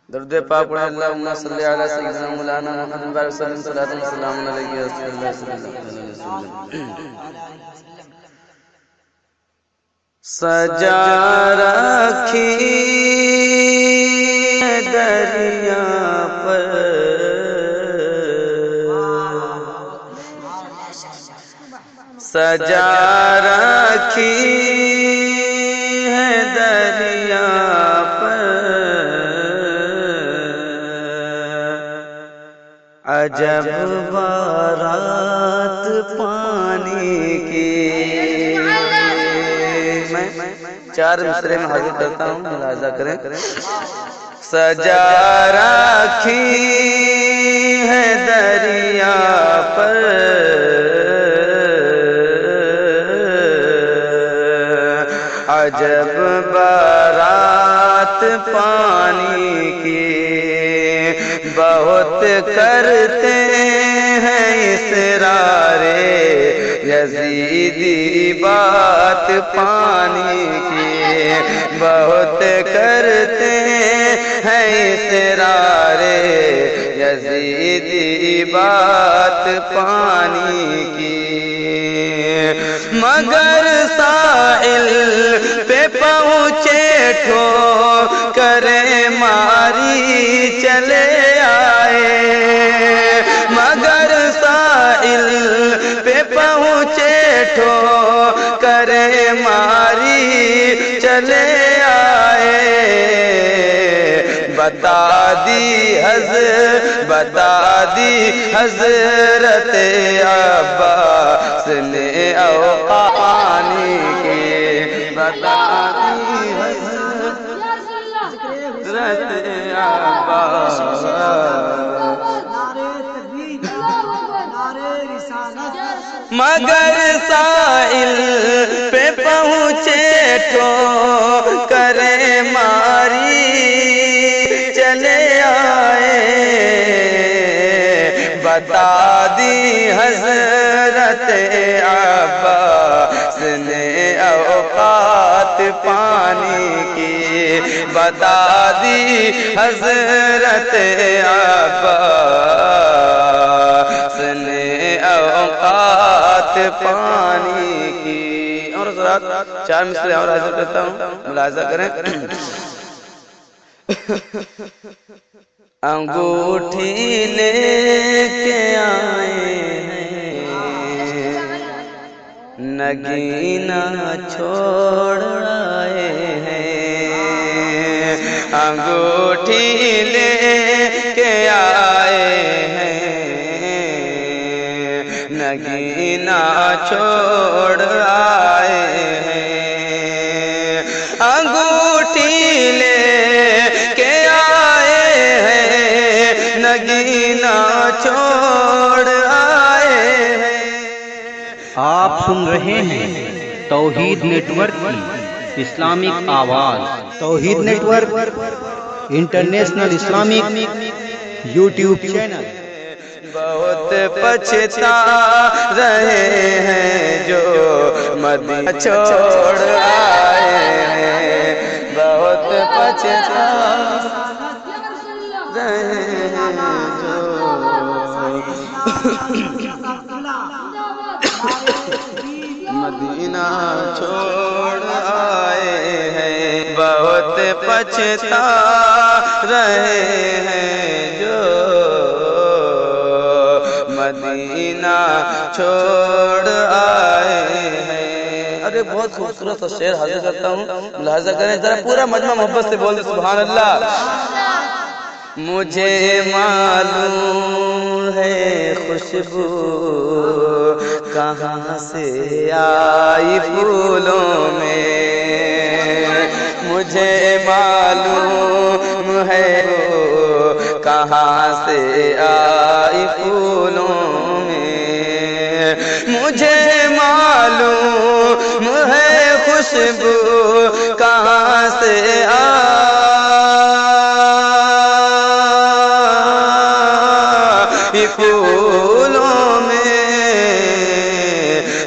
درود پاک پڑھیں اللہم صلی علی سیدنا مولانا محمد بارک وسلم صلاۃ و سلام علیہ رسول اللہ صلی اللہ علیہ وسلم. سجا رکھی دریا پر سجا رکھی ہے دریا پر عجب بارات پانی کی. میں چار مصرے میں حاضر کرتا ہوں، ملاحظہ کریں. سجا رکھی ہے دریا پر عجب بارات پانی کی، بہت کرتے ہیں اصرار یزیدی بات پانی کی، بہت کرتے ہیں اصرار یزیدی بات پانی کی. مگر ساحل پہ پہنچے ٹھوکر ماری چلے آئے، مگر ساحل پہ پہنچے ٹھوکر ماری چلے آئے. بتا دی حضرت عباس نے اوقانی کی، بتا دی حضرت عباس. مگر ساحل پہ پہنچے ٹھوکر ماری چلے آئے. بتا دی حضرت عباس نے اوقات پانی کی، بتا دی حضرت عباس نے اوقات پانی کی. اور حضرات چار مصرے اور حاضر کرتا ہوں، ملاحظہ کریں. انگوٹھی لے کے آئے ہیں، نگینہ چھوڑ آئے ہیں. انگوٹھی لے کے آئے ہیں، نگینہ چھوڑ آئے ہیں. انگوٹھی لے نگینہ چھوڑ آئے ہیں. آپ سن رہے ہیں توحید نیٹ ورک کی اسلامک آواز. Tawheed network international Islamic YouTube channel. بہت پچھتا رہے ہیں جو مدینہ چھوڑ آئے ہیں، بہت پچھتا رہے ہیں جو مدینہ چھوڑ آئے ہیں. بہت پچھتا رہے ہیں جو مدینہ چھوڑ آئے ہیں. ارے بہت خوبصورت سا شعر حاضر کرتا ہوں، ملاحظہ کریں. ذرا پورا مجمع محبت سے بول دیں سبحان اللہ. مجھے معلوم ہے خوشبو کہاں سے آئی پھولوں میں، مجھے معلوم ہے کہاں سے آئی پھولوں میں، مجھے معلوم ہے خوشبو کہاں سے آئی پھولوں میں.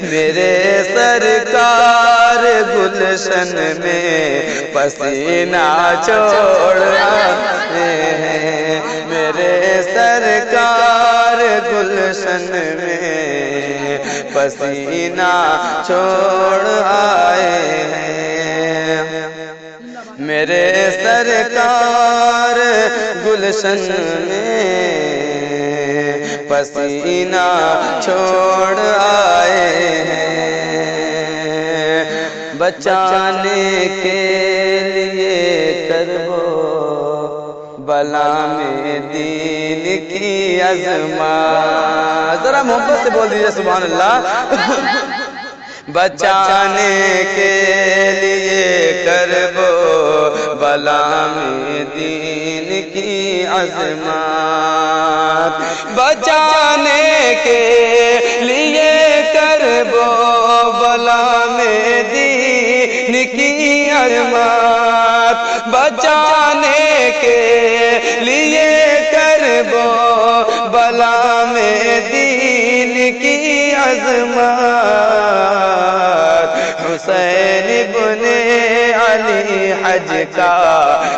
میرے سرکار گلشن میں پسینہ چھوڑ آئے سرکار گلشن میں پسینہ چھوڑ آئے ہیں، میرے سرکار گلشن میں پسینہ چھوڑ آئے ہیں، بچانے کے لیے کربو بلا میں دین کی عظمت، ذرا محبت سے بول دیجئے سبحان اللہ، بچانے کے لیے کربو بلا میں دین کی عظمت، بچانے کے لیے کربو بلا میں دین کی عظمت، بچانے کے لیے کربو بلا میں دین کی عظمت، حسین ابن علی حج کا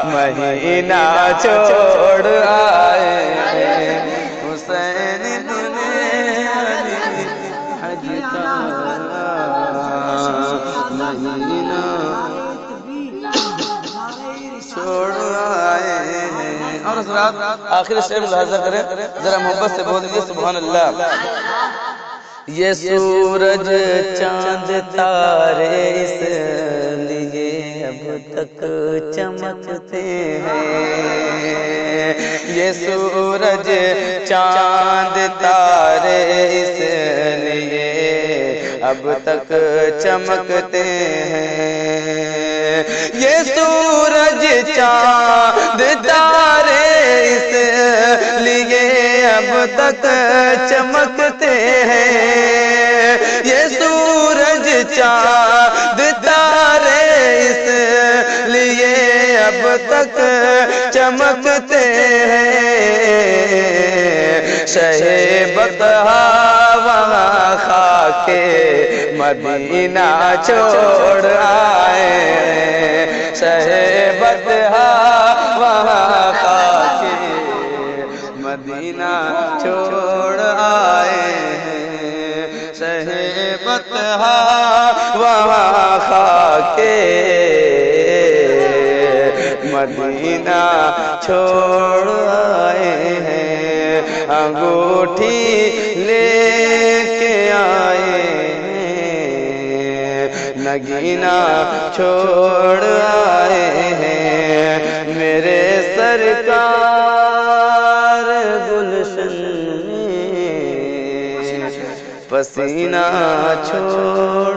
مہینہ چھوڑ آئے ہیں، حسین ابن علی حج کا مہینہ چھوڑ آئے ہیں، اور اس رات آخر شعر ملاحظہ کریں، ذرا محبت سے بول دیجئے سبحان اللہ، یہ سورج چاند تارے اس لیے اب تک چمکتے ہیں، یہ سورج چاند تارے اس لیے اب تک چمکتے ہیں، یہ سورج چاند تارے اس لیے اب تک چمکتے ہیں، یہ سورج چاند تارے اس لیے اب تک چمکتے ہیں، شہ بطحا وہاں خاک مدینہ چھوڑ آئے ہیں، شہ بطحا وہاں خاک مدینہ چھوڑ آئے ہیں، شہ بطحا وہاں خاک مدینہ چھوڑ آئے ہیں، انگوٹھی لے کے آئے ہیں، نگینہ چھوڑ آئے ہیں، میرے سرکار گلشن میں پسینہ چھوڑ